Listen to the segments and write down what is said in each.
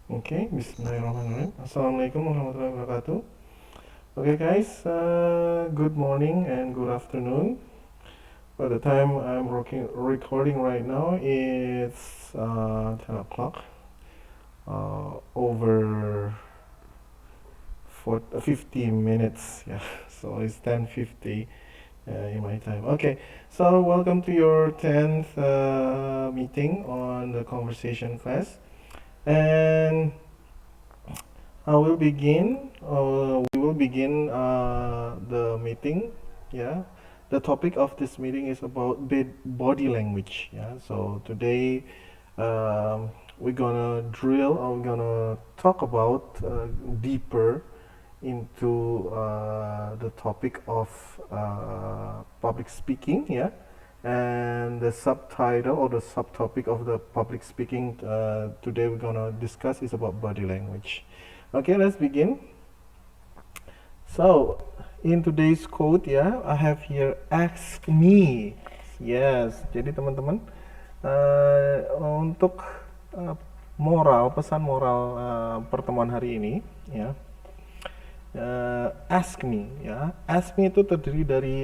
Oke, Bismillahirrahmanirrahim. Assalamualaikum warahmatullahi wabarakatuh. Okay, guys, good morning and good afternoon. By the time I'm recording right now, it's 10 o'clock. Over for 50 minutes. Yeah, so it's 10:50 in my time. Okay, so welcome to your 10th meeting on the conversation class. And we will begin the meeting. Yeah, the topic of this meeting is about body language. Yeah, so today we're gonna drill, or we're gonna talk about deeper into the topic of public speaking. Yeah, and the subtitle or the subtopic of the public speaking today we're gonna discuss is about body language. Okay, let's begin. So, in today's quote ya, I have here ask me. Yes, jadi teman-teman untuk pesan moral pertemuan hari ini ya. Ask me ya. Ask me itu terdiri dari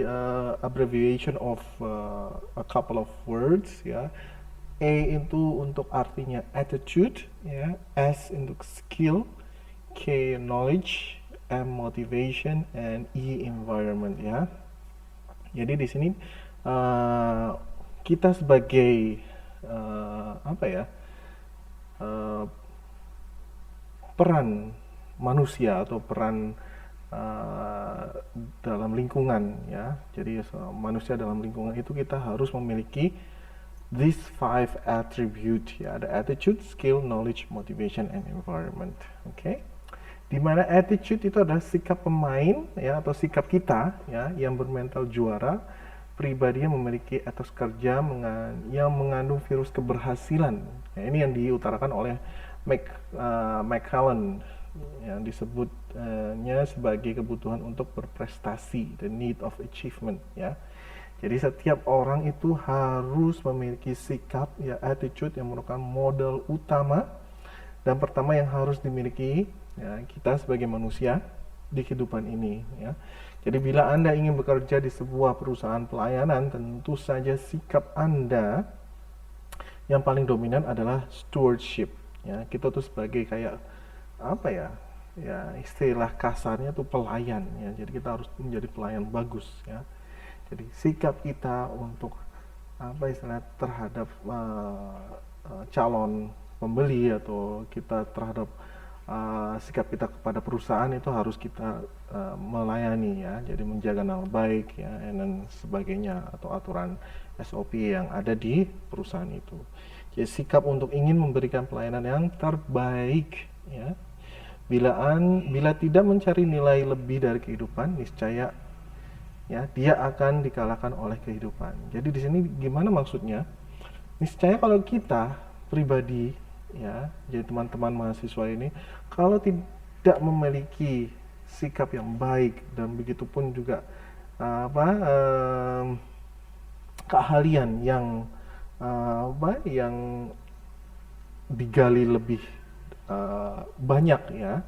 abbreviation of a couple of words ya. A itu untuk artinya attitude ya, S untuk skill, K knowledge, M motivation, and E environment ya. Jadi di sini uh, kita sebagai apa ya, uh, peran manusia atau peran dalam lingkungan ya. Jadi manusia dalam lingkungan itu kita harus memiliki these five attribute ya, ada attitude, skill, knowledge, motivation, and environment. Oke. Di mana attitude itu adalah sikap pemain ya atau sikap kita ya yang bermental juara, pribadi yang memiliki etos kerja yang mengandung virus keberhasilan. Ya, ini yang diutarakan oleh McCallan yang disebutnya sebagai kebutuhan untuk berprestasi, the need of achievement ya. Jadi setiap orang itu harus memiliki sikap ya, attitude yang merupakan modal utama dan pertama yang harus dimiliki ya, kita sebagai manusia di kehidupan ini ya. Jadi bila Anda ingin bekerja di sebuah perusahaan pelayanan, tentu saja sikap Anda yang paling dominan adalah stewardship ya. Kita tuh sebagai kayak apa ya? Ya, istilah kasarnya tuh pelayan ya. Jadi kita harus menjadi pelayan bagus ya. Jadi sikap kita untuk apa istilah terhadap calon pembeli atau kita terhadap sikap kita kepada perusahaan itu harus kita melayani ya. Jadi menjaga nama baik ya dan sebagainya atau aturan SOP yang ada di perusahaan itu. Jadi sikap untuk ingin memberikan pelayanan yang terbaik ya. Bila tidak mencari nilai lebih dari kehidupan, niscaya ya dia akan dikalahkan oleh kehidupan. Jadi di sini gimana maksudnya? Niscaya kalau kita pribadi ya, jadi teman-teman mahasiswa ini kalau tidak memiliki sikap yang baik dan begitupun juga keahlian yang yang digali lebih banyak ya.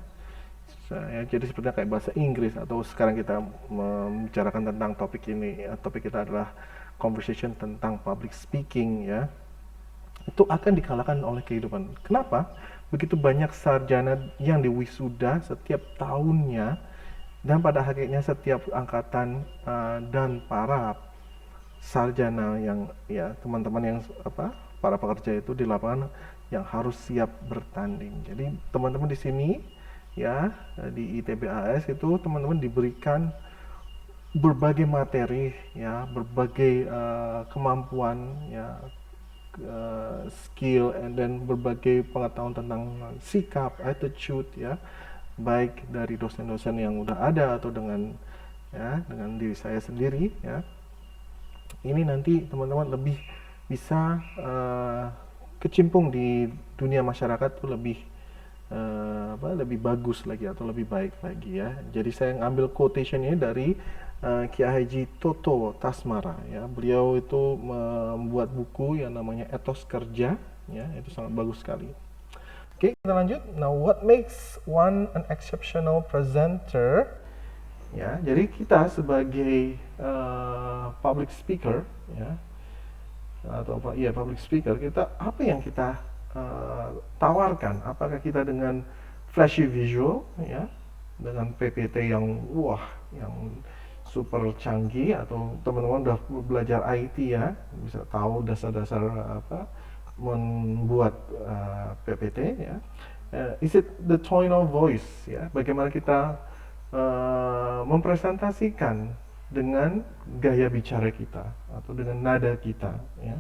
Jadi sepertinya kayak bahasa Inggris atau sekarang kita membicarakan tentang topik ini ya, topik kita adalah conversation tentang public speaking ya, itu akan dikalahkan oleh kehidupan. Kenapa? Begitu banyak sarjana yang diwisuda setiap tahunnya dan pada akhirnya setiap angkatan dan para sarjana yang ya teman-teman yang para pekerja itu di lapangan yang harus siap bertanding. Jadi teman-teman di sini ya di ITBAS itu teman-teman diberikan berbagai materi ya, berbagai kemampuan ya, skill dan berbagai pengetahuan tentang sikap, attitude ya, baik dari dosen-dosen yang udah ada atau dengan diri saya sendiri ya. Ini nanti teman-teman lebih bisa kecimpung di dunia masyarakat tuh lebih lebih bagus lagi atau lebih baik lagi ya. Jadi saya ngambil quotation ini dari Kiai Haji Toto Tasmara ya. Beliau itu membuat buku yang namanya Etos Kerja ya, itu sangat bagus sekali. Oke, kita lanjut. Now, what makes one an exceptional presenter? Ya, jadi kita sebagai public speaker, ya, atau apa? Iya, public speaker. Kita apa yang kita tawarkan? Apakah kita dengan flashy visual, ya, dengan PPT yang wah, yang super canggih, atau teman-teman udah belajar IT ya, bisa tahu dasar-dasar apa membuat PPT ya. Is it the tone of voice ya? Bagaimana kita mempresentasikan dengan gaya bicara kita atau dengan nada kita ya?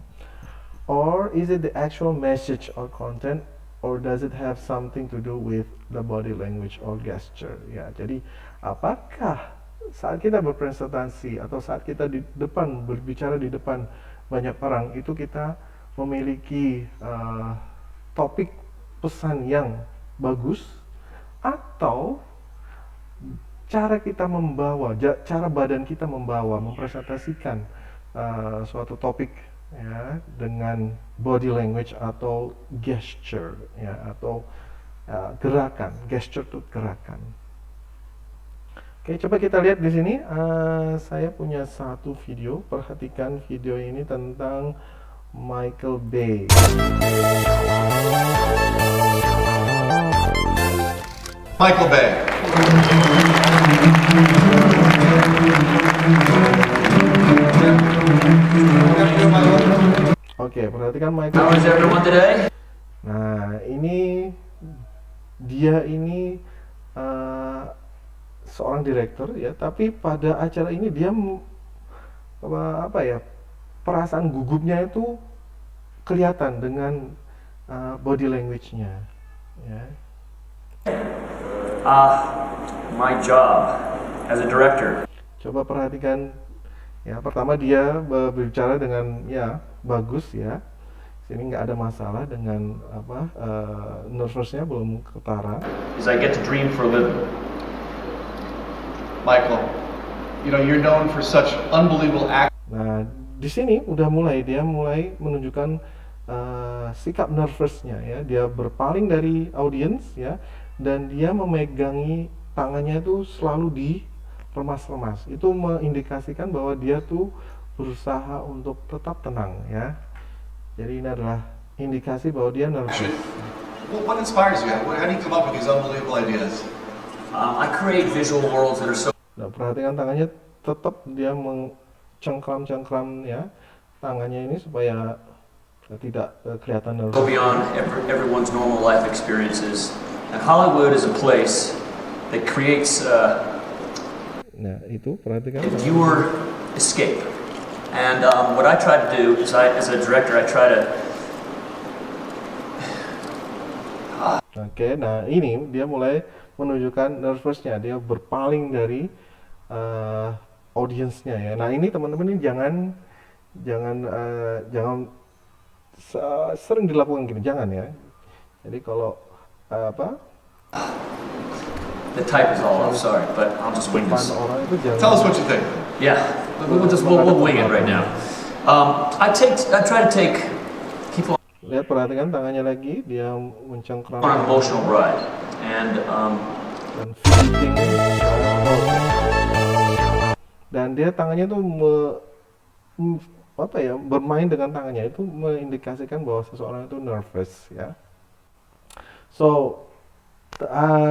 Or is it the actual message or content, or does it have something to do with the body language or gesture ya? Jadi apakah saat kita berpresentasi atau saat kita di depan berbicara di depan banyak orang itu kita memiliki topik pesan yang bagus, atau cara kita membawa, cara badan kita membawa, mempresentasikan suatu topik ya dengan body language atau gesture ya, atau gerakan. Gesture itu gerakan. Oke, coba kita lihat di sini. Saya punya satu video. Perhatikan video ini tentang Michael Bay. Michael Bay. Oke, perhatikan Michael. How is everyone today? Nah, dia ini seorang direktur ya, tapi pada acara ini dia apa ya, perasaan gugupnya itu kelihatan dengan body language-nya ya. My job as a director. Coba perhatikan ya, pertama dia berbicara dengan ya bagus ya, sini nggak ada masalah dengan apa nervousnya belum ketara. Is I get to dream for a living. Michael, you know, you're known for such unbelievable act. Nah, di sini udah dia mulai menunjukkan sikap nervousnya ya, dia berpaling dari audiens ya, dan dia memegangi tangannya itu selalu di remas-remas. Itu mengindikasikan bahwa dia tuh berusaha untuk tetap tenang ya. Jadi ini adalah indikasi bahwa dia nervous. Well, what inspires you? How do you come up with these unbelievable ideas? I create visual worlds that are so. Nah, perhatikan tangannya, tetap dia mencengkram-cengkram ya tangannya ini supaya tidak kelihatan nervous. Go beyond everyone's normal life experiences. And Hollywood is a place that creates Nah, itu perhatikan. a viewer escape. And what I try to do is, as a director, I try to. Oke, nah ini dia mulai menunjukkan nervousnya, dia berpaling dari audiensnya ya. Nah ini teman-teman ini jangan sering dilakukan gini, jangan ya. Jadi kalau apa? The type is all off, sorry, but I'll just wing Depan this. orang itu jangan. Tell us what you think. Yeah, we'll wing it right now. I try to take people Lihat, perhatikan tangannya lagi, dia mencengkram on an emotional ride, and dan fidgeting, dan dia tangannya tuh apa ya, bermain dengan tangannya itu mengindikasikan bahwa seseorang itu nervous ya. So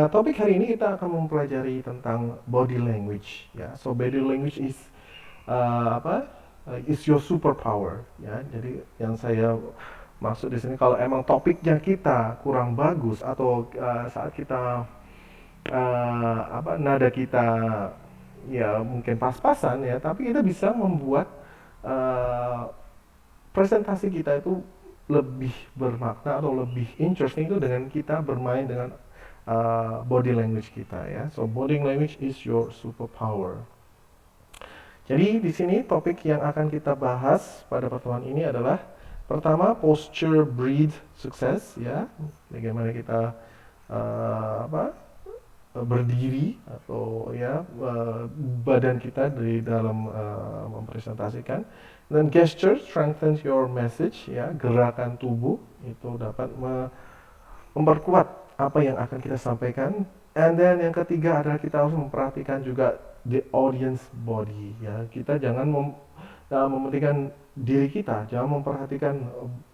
topik hari ini kita akan mempelajari tentang body language ya. So body language is is your superpower ya. Jadi yang saya maksud di sini, kalau emang topiknya kita kurang bagus atau saat kita nada kita ya mungkin pas-pasan ya, tapi kita bisa membuat presentasi kita itu lebih bermakna atau lebih interesting itu dengan kita bermain dengan body language kita ya. So body language is your superpower. Jadi di sini topik yang akan kita bahas pada pertemuan ini adalah pertama, posture breed success ya. Bagaimana kita berdiri atau ya badan kita di dalam mempresentasikan. Dan gesture strengthens your message ya, gerakan tubuh itu dapat memperkuat apa yang akan kita sampaikan. And then yang ketiga adalah kita harus memperhatikan juga the audience body, ya. Kita jangan mementingkan diri kita, jangan memperhatikan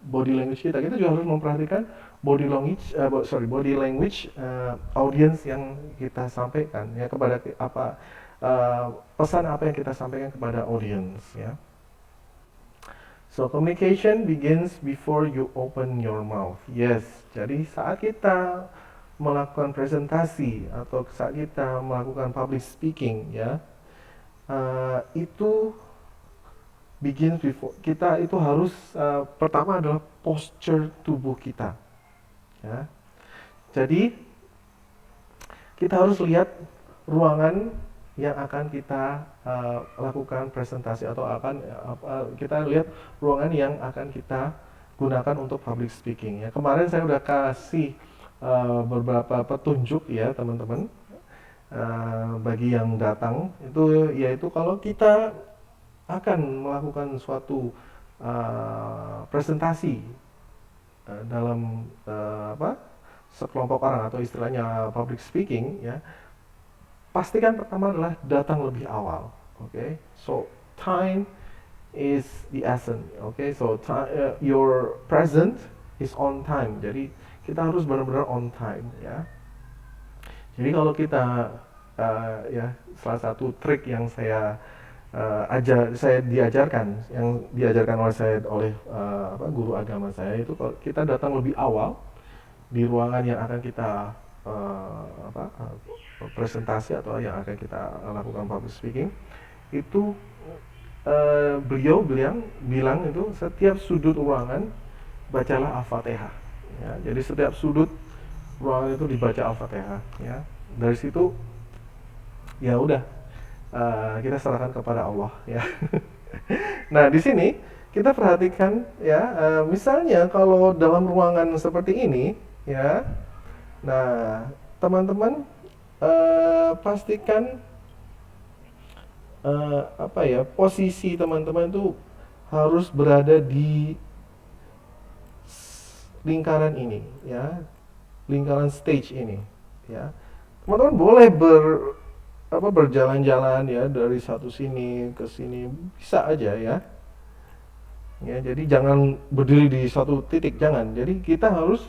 body language kita. Kita juga harus memperhatikan body language audience yang kita sampaikan, ya, kepada pesan apa yang kita sampaikan kepada audience, ya. So communication begins before you open your mouth. Yes, jadi saat kita melakukan presentasi atau saat kita melakukan public speaking, ya, itu begins before kita itu harus pertama adalah posture tubuh kita, ya. Jadi kita harus lihat ruangan yang akan kita lakukan presentasi atau kita lihat ruangan yang akan kita gunakan untuk public speaking, ya. Kemarin saya udah kasih beberapa petunjuk, ya, teman-teman, bagi yang datang, itu yaitu kalau kita akan melakukan suatu presentasi dalam sekelompok orang atau istilahnya public speaking, ya, pastikan pertama adalah datang lebih awal. Okay, so time is the essence. Okay, so your present is on time. Jadi kita harus benar-benar on time, ya. Jadi kalau kita ya, salah satu trik yang saya diajarkan oleh guru agama saya itu, kalau kita datang lebih awal di ruangan yang akan kita presentasi atau yang akan kita lakukan public speaking, itu beliau bilang itu setiap sudut ruangan bacalah Al-Fatihah. Ya, jadi setiap sudut ruangan itu dibaca Al-Fatihah, ya. Dari situ ya udah kita serahkan kepada Allah, ya. Nah, di sini kita perhatikan, ya, misalnya kalau dalam ruangan seperti ini, ya. Nah, teman-teman pastikan posisi teman-teman itu harus berada di lingkaran ini, ya, lingkaran stage ini, ya. Teman-teman boleh berjalan-jalan, ya, dari satu sini ke sini, bisa aja, ya. Ya, jadi jangan berdiri di satu titik, jangan. Jadi kita harus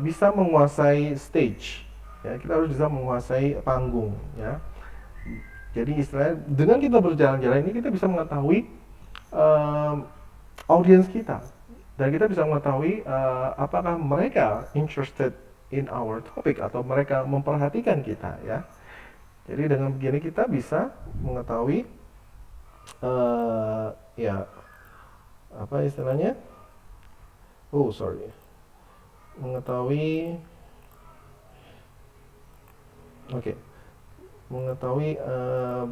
bisa menguasai stage, ya. Kita harus bisa menguasai panggung, ya. Jadi istilahnya dengan kita berjalan-jalan ini kita bisa mengetahui audience kita. Dan kita bisa mengetahui apakah mereka interested in our topic atau mereka memperhatikan kita, ya. Jadi dengan begini kita bisa mengetahui ya, apa istilahnya? Mengetahui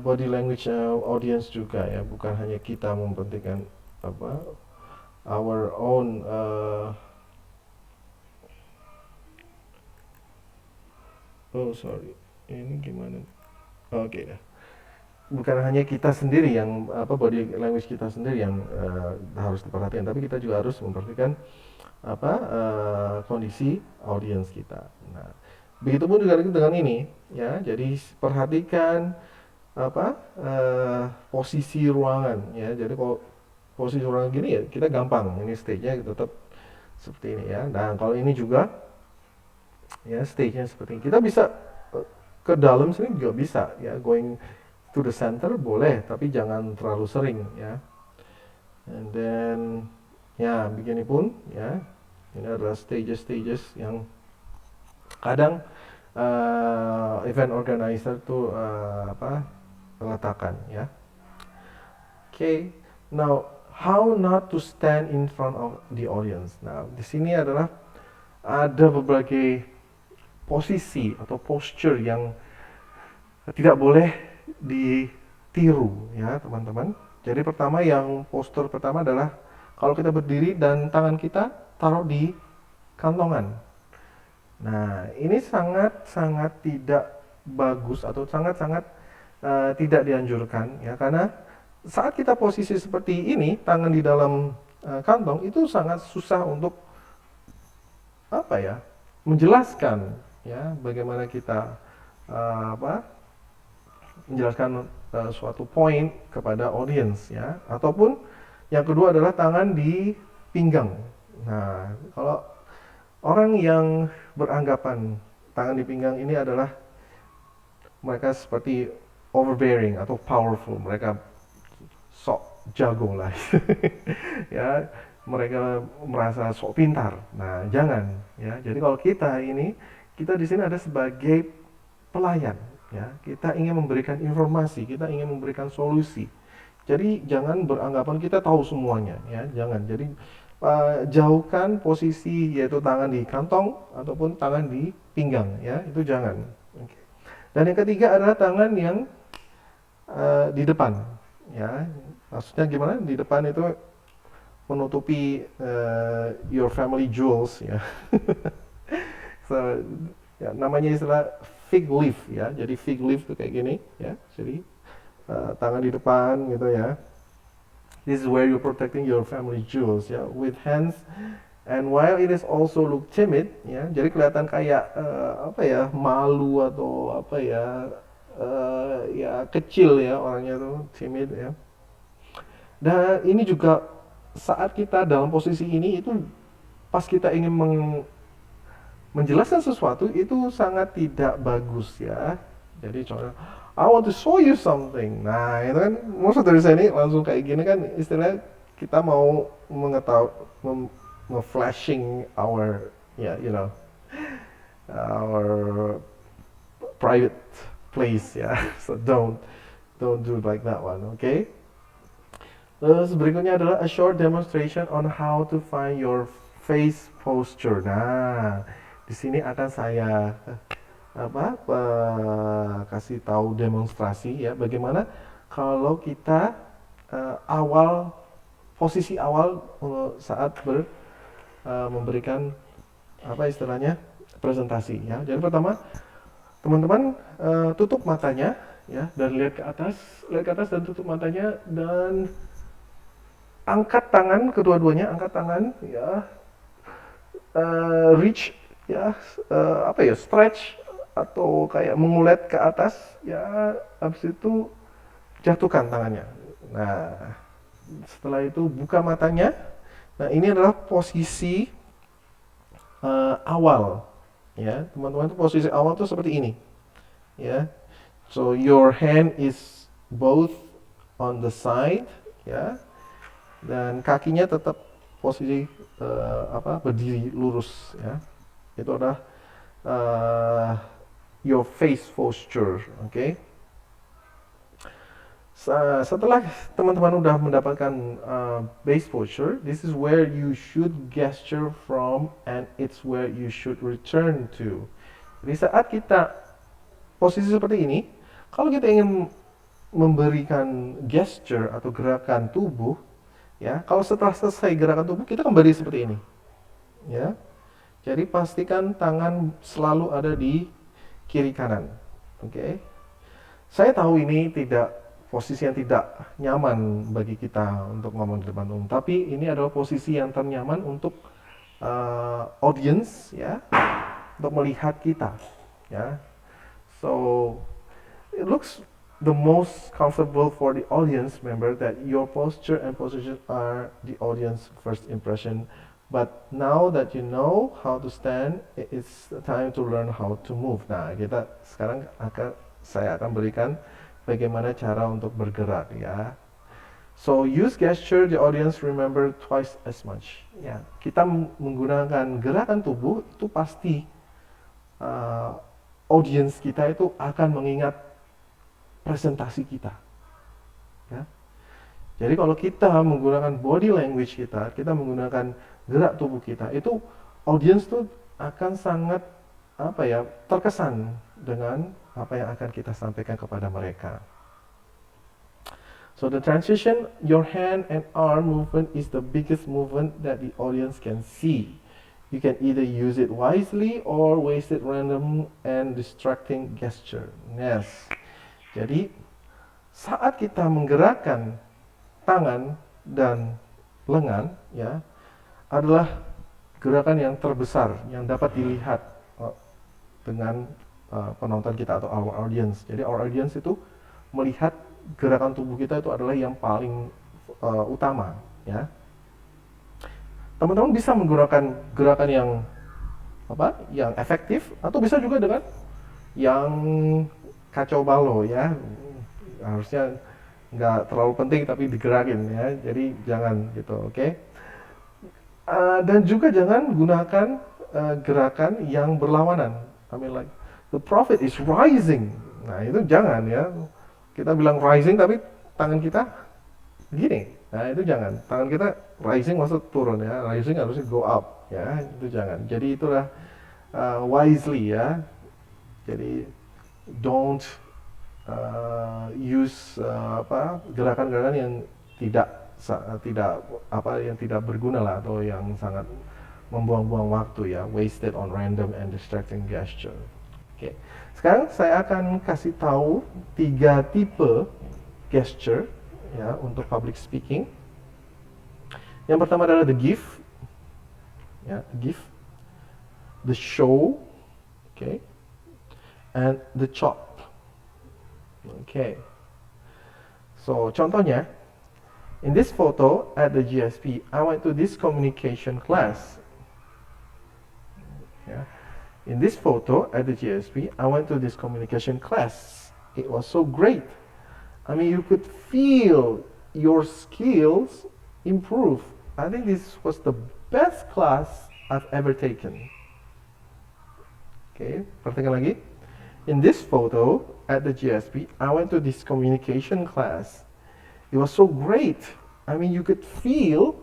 body language audience juga, ya, bukan hanya kita mempentingkan our own ini gimana? Bukan hanya kita sendiri yang body language kita sendiri yang harus diperhatikan, tapi kita juga harus memperhatikan kondisi audience kita. Nah, begitupun juga dengan ini, ya. Jadi perhatikan posisi ruangan, ya. Jadi kalau posisi ruangan gini, ya, kita gampang, ini stage-nya tetap seperti ini, ya. Nah, kalau ini juga, ya, stage-nya seperti ini. Kita bisa ke dalam sini juga bisa, ya, going to the center boleh, tapi jangan terlalu sering, ya. And then, ya, begini pun, ya, ini adalah stages yang kadang event organizer tuh letakkan, ya. Okay, now how not to stand in front of the audience. Nah, di sini ada berbagai posisi atau posture yang tidak boleh ditiru, ya, teman-teman. Jadi postur pertama adalah kalau kita berdiri dan tangan kita taruh di kantongan. Nah, ini sangat-sangat tidak bagus atau sangat-sangat tidak dianjurkan, ya, karena saat kita posisi seperti ini, tangan di dalam kantong, itu sangat susah untuk menjelaskan ya bagaimana kita menjelaskan suatu poin kepada audience ya, ataupun yang kedua adalah tangan di pinggang. Nah, kalau orang yang beranggapan tangan di pinggang ini adalah mereka seperti overbearing atau powerful, mereka sok jago lah ya, mereka merasa sok pintar. Nah, jangan ya. Jadi kalau kita di sini ada sebagai pelayan ya, kita ingin memberikan informasi, kita ingin memberikan solusi. Jadi jangan beranggapan kita tahu semuanya ya, jangan. Jadi jauhkan posisi yaitu tangan di kantong ataupun tangan di pinggang ya, itu jangan. Oke. Dan yang ketiga adalah tangan yang di depan ya. Maksudnya gimana? Di depan itu menutupi your family jewels ya. So, ya, namanya istilah fig leaf ya. Jadi fig leaf itu kayak gini ya. Jadi tangan di depan gitu ya. This is where you're protecting your family jewels ya, with hands. And while it is also look timid ya, jadi kelihatan kayak malu atau ya kecil ya orangnya tuh, timid ya. Dan ini juga saat kita dalam posisi ini itu pas kita ingin menjelaskan sesuatu itu sangat tidak bagus ya. Jadi contohnya, I want to show you something. Nah, itu kan maksud dari saya ini langsung kayak gini kan, istilahnya kita mau mengetahui, flashing our our private place ya. So don't do like that one, okay? Terus berikutnya adalah a short demonstration on how to find your face posture. Nah, di sini akan saya kasih tahu demonstrasi ya, bagaimana kalau kita posisi awal saat memberikan presentasi ya. Jadi pertama teman-teman tutup matanya ya, dan lihat ke atas dan tutup matanya, dan angkat tangan kedua-duanya, angkat tangan ya, reach ya, stretch atau kayak mengulet ke atas ya, habis itu jatuhkan tangannya. Nah, setelah itu buka matanya. Nah, ini adalah posisi awal ya, teman-teman. Itu posisi awal tuh seperti ini ya. So your hand is both on the side ya, dan kakinya tetap posisi berdiri lurus ya. Itu adalah your face posture, oke? Okay? Setelah teman-teman udah mendapatkan base posture, this is where you should gesture from, and it's where you should return to. Jadi saat kita posisi seperti ini, kalau kita ingin memberikan gesture atau gerakan tubuh, ya, kalau setelah selesai gerakan tubuh kita kembali seperti ini, ya. Jadi pastikan tangan selalu ada di kiri kanan, oke? Okay? Saya tahu ini posisi yang tidak nyaman bagi kita untuk ngomong di depan umum, tapi ini adalah posisi yang ternyaman untuk audience ya, untuk melihat kita ya. So it looks the most comfortable for the audience member that your posture and position are the audience first impression. But now that you know how to stand, it's time to learn how to move. Nah, saya akan berikan bagaimana cara untuk bergerak ya. So use gesture, the audience remember twice as much. Ya, kita menggunakan gerakan tubuh itu pasti audience kita itu akan mengingat presentasi kita. Ya. Jadi kalau kita menggunakan body language kita menggunakan gerak tubuh kita, itu audience tuh akan sangat terkesan dengan apa yang akan kita sampaikan kepada mereka. So the transition, your hand and arm movement is the biggest movement that the audience can see. You can either use it wisely or waste it random and distracting gesture. Yes. Jadi saat kita menggerakkan tangan dan lengan ya, adalah gerakan yang terbesar yang dapat dilihat uh, dengan penonton kita atau our audience. Jadi our audience itu melihat gerakan tubuh kita itu adalah yang paling utama, ya. Teman-teman bisa menggunakan gerakan yang yang efektif, atau bisa juga dengan yang kacau balau, ya. Harusnya nggak terlalu penting tapi digerakin, ya. Jadi jangan gitu, oke? Dan juga jangan gunakan gerakan yang berlawanan. I mean like the prophet is rising. Nah itu jangan, ya. Kita bilang rising tapi tangan kita gini. Nah itu jangan. Tangan kita rising maksud turun, ya. Rising harusnya go up, ya. Itu jangan. Jadi itulah wisely, ya. Jadi don't use gerakan-gerakan yang tidak berguna lah, atau yang sangat membuang-buang waktu, ya, wasted on random and distracting gesture. Oke. Sekarang saya akan kasih tahu 3 tipe gesture, ya, untuk public speaking. Yang pertama adalah the give, ya, give, the show, okay, and the chop. Okay. So contohnya, in this photo at the GSP, I went to this communication class. Yeah. In this photo at the GSP, I went to this communication class. It was so great. I mean, you could feel your skills improve. I think this was the best class I've ever taken. Okay, perhatikan lagi. In this photo at the GSP, I went to this communication class. It was so great. I mean, you could feel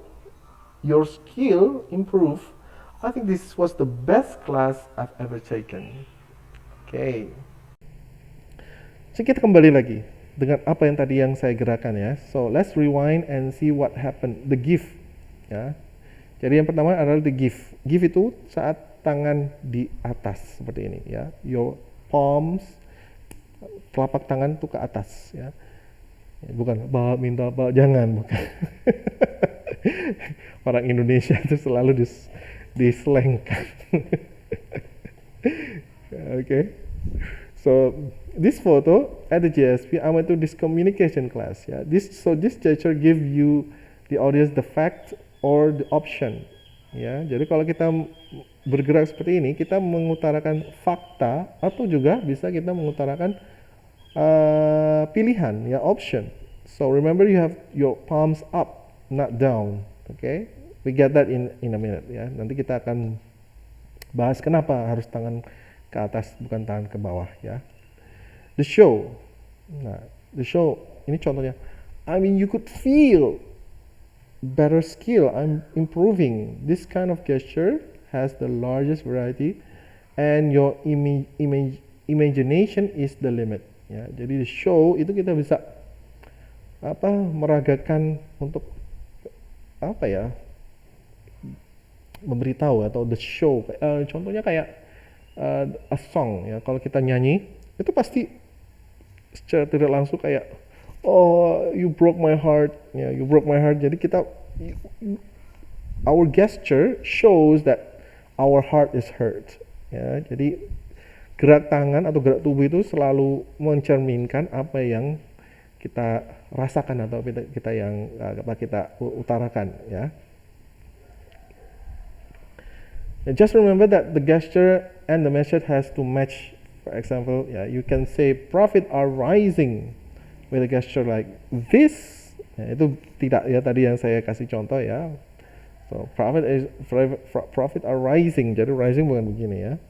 your skill improve. I think this was the best class I've ever taken. Okay. So kita kembali lagi dengan apa yang tadi yang saya gerakan, ya. So let's rewind and see what happened. The give, ya. Jadi yang pertama adalah the give. Give itu saat tangan di atas seperti ini, ya. Your palms, telapak tangan itu ke atas, ya. Bukan minta jangan, bukan. Orang Indonesia itu selalu diselengkan. Okay. So this photo at the GSP, I went to this communication class. Yeah. This gesture give you the audience the fact or the option. Ya. Jadi kalau kita bergerak seperti ini, kita mengutarakan fakta atau juga bisa kita mengutarakan pilihan, ya, option. So remember, you have your palms up, not down. Okay. We get that in a minute, ya. Nanti kita akan bahas kenapa harus tangan ke atas bukan tangan ke bawah, ya. The show. Nah, the show ini contohnya. I mean, you could feel better skill. I'm improving. This kind of gesture has the largest variety, and your imagination is the limit. Ya, jadi the show itu kita bisa meragakan untuk memberitahu atau the show. Contohnya kayak a song, ya. Kalau kita nyanyi itu pasti secara tidak langsung kayak, oh, you broke my heart, ya, you broke my heart. Jadi our gesture shows that our heart is hurt, ya. Jadi gerak tangan atau gerak tubuh itu selalu mencerminkan apa yang kita rasakan atau kita utarakan, ya. Just remember that the gesture and the message has to match. For example, yeah, you can say profit are rising with a gesture like this. Ya, itu tidak, ya, tadi yang saya kasih contoh, ya. So profit are rising. Jadi rising bukan begini, ya.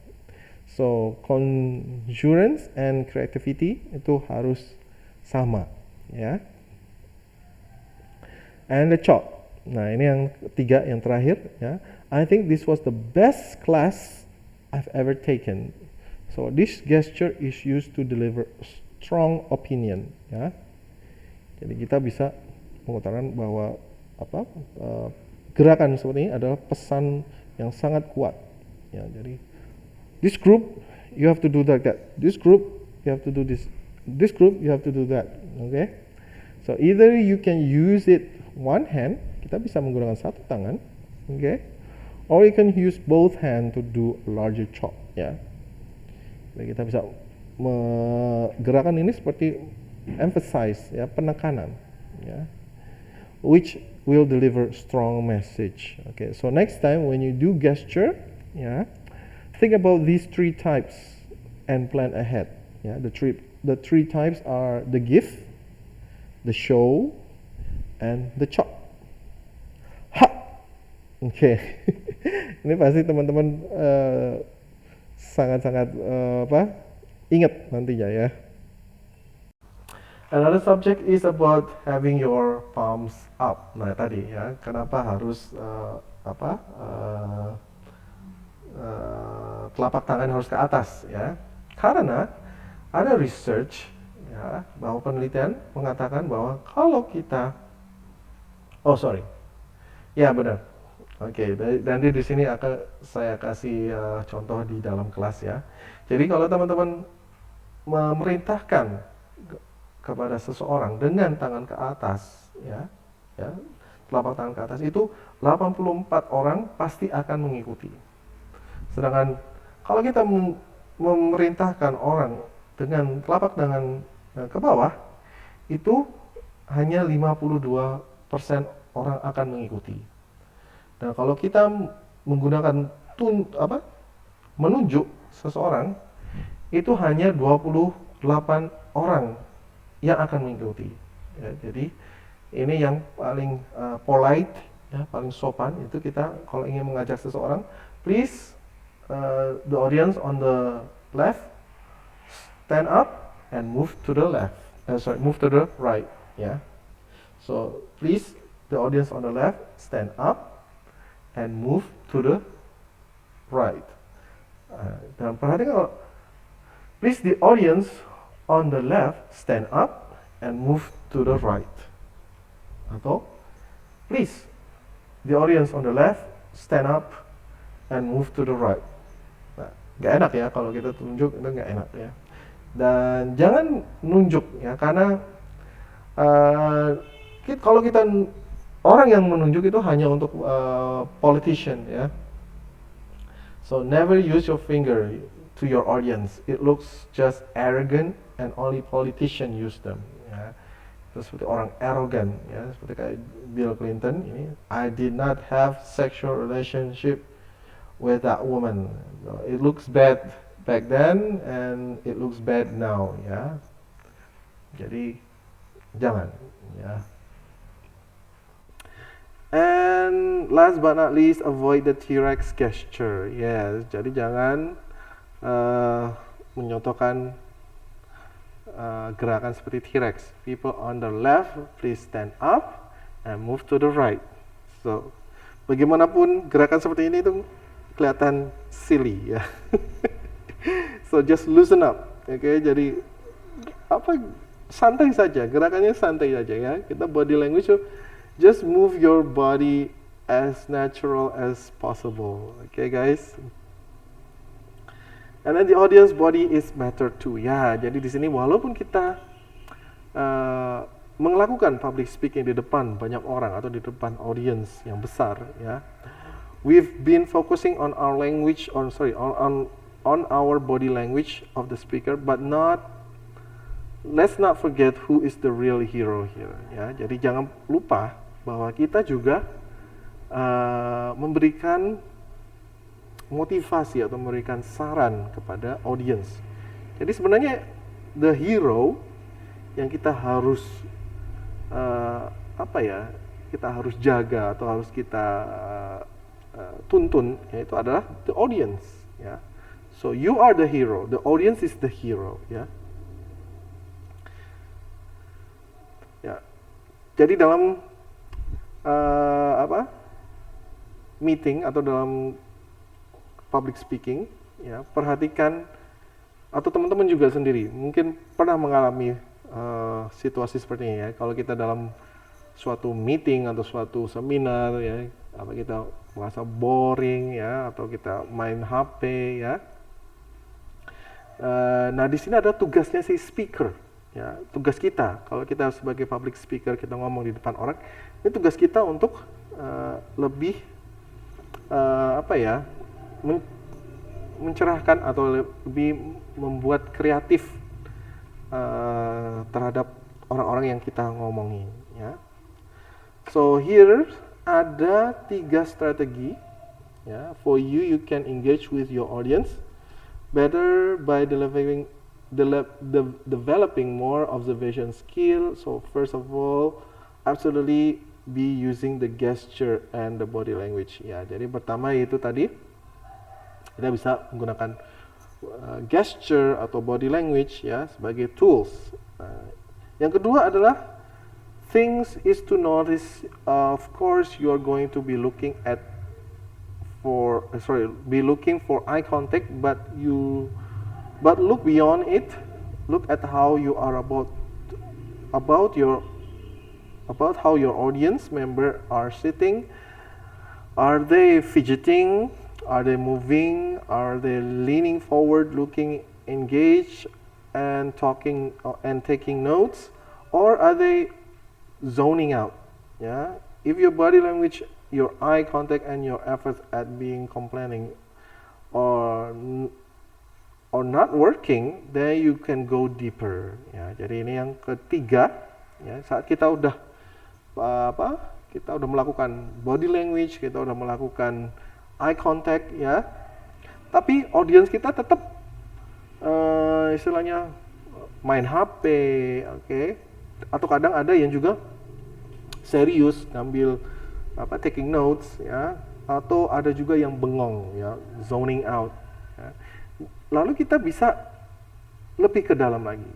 So conjurance and creativity itu harus sama, ya. And the chop. Nah, ini yang ketiga, yang terakhir, ya. I think this was the best class I've ever taken. So this gesture is used to deliver strong opinion, ya. Jadi kita bisa mengutarakan bahwa gerakan seperti ini adalah pesan yang sangat kuat, ya. Jadi this group you have to do that. This group you have to do this. This group you have to do that. Okay. So either you can use it one hand, kita bisa menggunakan satu tangan, okay, or you can use both hand to do a larger chop. ya. Jadi kita bisa gerakan ini seperti emphasize, ya, penekanan, ya, which will deliver strong message. Okay, so next time when you do gesture, ya, think about these three types and plan ahead. Ya, the three types are the gift, the show, and the chop. Ha, oke. Ini pasti teman-teman sangat-sangat ingat nantinya, ya. Another subject is about having your palms up. Nah, tadi, ya, kenapa harus telapak tangan harus ke atas, ya? Karena ada research, ya, bahwa penelitian mengatakan bahwa kalau kita, ya benar. Oke, nanti di sini saya kasih contoh di dalam kelas, ya. Jadi kalau teman-teman memerintahkan kepada seseorang dengan tangan ke atas, ya, telapak tangan ke atas, itu 84 orang pasti akan mengikuti. Sedangkan kalau kita memerintahkan orang dengan telapak tangan ke bawah, itu hanya 52% orang akan mengikuti. Dan kalau kita menggunakan menunjuk seseorang, itu hanya 28 orang yang akan mengikuti. Ya, jadi ini yang paling polite, ya, paling sopan, itu kita kalau ingin mengajak seseorang, please the audience on the left stand up and move to the left. Move to the right. Ya. So please the audience on the left stand up and move to the right. Dan perhatikan, please the audience on the left stand up and move to the right. Atau please the audience on the left stand up and move to the right. Nah, nggak enak ya kalau kita tunjuk, itu nggak enak, ya. Dan jangan nunjuk, ya, karena kalau kita orang yang menunjuk itu hanya untuk politician, ya. So never use your finger to your audience. It looks just arrogant and only politician use them. Ya. Itu seperti orang arrogant, ya, seperti kayak Bill Clinton ini. I did not have sexual relationship with that woman. So, it looks bad back then and it looks bad now, ya. Jadi jangan, ya. And last but not least, avoid the T-Rex gesture. Yes, jadi jangan menyontohkan gerakan seperti T-Rex. People on the left, please stand up and move to the right. So, bagaimanapun gerakan seperti ini itu kelihatan silly, ya. So just loosen up, okay? Jadi santai saja, gerakannya santai saja, ya. Kita body language, so just move your body as natural as possible, okay, guys? And then the audience body is matter too, ya. Jadi di sini walaupun kita melakukan public speaking di depan banyak orang atau di depan audience yang besar, ya, we've been focusing on our language, on our body language of the speaker, but let's not forget who is the real hero here, ya. Jadi jangan lupa bahwa kita juga memberikan motivasi atau memberikan saran kepada audience. Jadi sebenarnya the hero yang kita harus kita harus jaga atau harus kita tuntun, yaitu adalah the audience, ya. So you are the hero, the audience is the hero, ya. Ya. Jadi dalam meeting atau dalam public speaking, ya, perhatikan, atau teman-teman juga sendiri mungkin pernah mengalami situasi seperti ini, ya. Kalau kita dalam suatu meeting atau suatu seminar, ya, kita merasa boring, ya, atau kita main HP, ya. Nah, di sini ada tugasnya si speaker, ya, tugas kita. Kalau kita sebagai public speaker, kita ngomong di depan orang, ini tugas kita untuk lebih mencerahkan atau lebih membuat kreatif terhadap orang-orang yang kita ngomongin, ya. So here ada 3 strategi, ya. For you can engage with your audience better by developing more observation skill. So first of all, absolutely be using the gesture and the body language. Ya, jadi pertama yaitu tadi kita bisa menggunakan gesture atau body language ya sebagai tools. Yang kedua adalah things is to notice. Of course, you are going to be looking for eye contact, but look beyond it. Look at how you are about how your audience member are sitting. Are they fidgeting? Are they moving? Are they leaning forward, looking engaged and talking and taking notes? Or are they zoning out? Yeah. If your body language, your eye contact, and your efforts at being complaining or not working, then you can go deeper. Ya, jadi ini yang ketiga. Ya, saat kita udah kita udah melakukan body language, kita udah melakukan eye contact, ya. Tapi audience kita tetap istilahnya main HP, oke? Atau kadang ada yang juga serius ngambil taking notes, ya. Atau ada juga yang bengong, ya, zoning out. Ya. Lalu kita bisa lebih ke dalam lagi,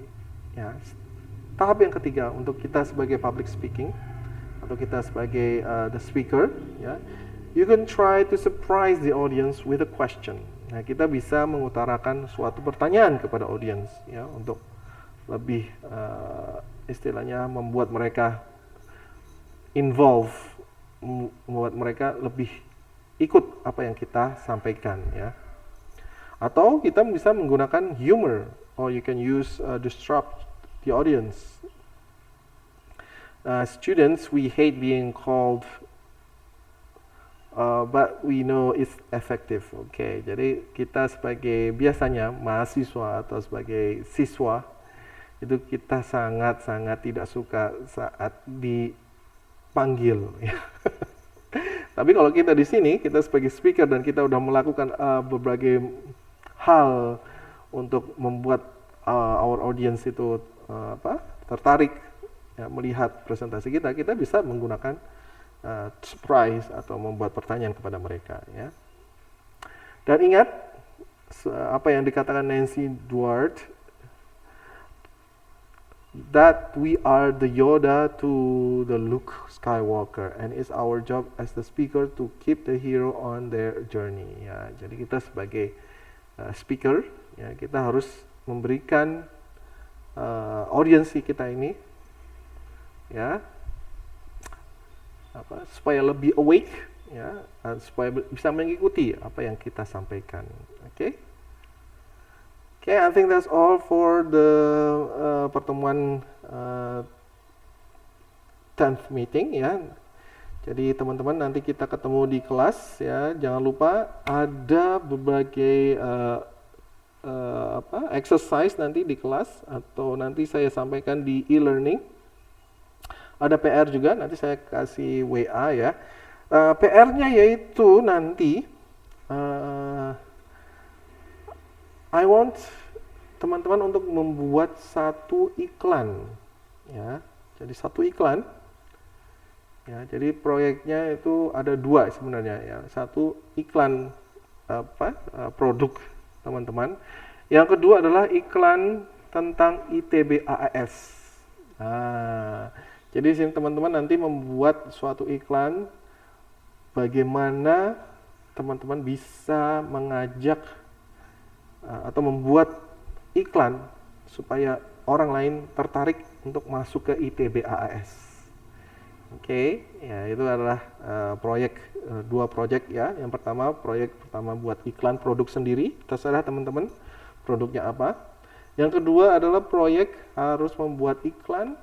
ya. Tahap yang ketiga untuk kita sebagai public speaking atau kita sebagai the speaker, ya, you can try to surprise the audience with a question. Nah, kita bisa mengutarakan suatu pertanyaan kepada audience, ya, untuk lebih istilahnya membuat mereka involve, membuat mereka lebih ikut apa yang kita sampaikan, ya. Atau kita bisa menggunakan humor, or you can use disrupt the audience. Students, we hate being called, but we know it's effective. Oke, jadi kita sebagai biasanya mahasiswa atau sebagai siswa itu kita sangat-sangat tidak suka saat dipanggil. Tapi kalau kita di sini, kita sebagai speaker dan kita udah melakukan berbagai hal untuk membuat our audience itu tertarik, ya, melihat presentasi kita bisa menggunakan surprise atau membuat pertanyaan kepada mereka, ya. Dan ingat apa yang dikatakan Nancy Duart, that we are the Yoda to the Luke Skywalker, and it's our job as the speaker to keep the hero on their journey. Ya, jadi kita sebagai speaker, ya, kita harus memberikan audiensi kita ini, ya, supaya lebih awake, ya, supaya bisa mengikuti apa yang kita sampaikan. Oke. Okay, I think that's all for the pertemuan 10th meeting, ya. Jadi teman-teman nanti kita ketemu di kelas, ya. Jangan lupa ada berbagai exercise nanti di kelas atau nanti saya sampaikan di e-learning. Ada PR juga, nanti saya kasih WA, ya. PR-nya yaitu nanti I want teman-teman untuk membuat satu iklan, ya. Jadi satu iklan, ya. Jadi proyeknya itu ada 2 sebenarnya, ya. Satu iklan produk teman-teman. Yang kedua adalah iklan tentang ITB AAS. Nah, jadi sini teman-teman nanti membuat suatu iklan bagaimana teman-teman bisa mengajak atau membuat iklan supaya orang lain tertarik untuk masuk ke ITB AAS. Oke, ya, itu adalah dua proyek, ya. Yang pertama, proyek pertama buat iklan produk sendiri, terserah teman-teman produknya apa. Yang kedua adalah proyek harus membuat iklan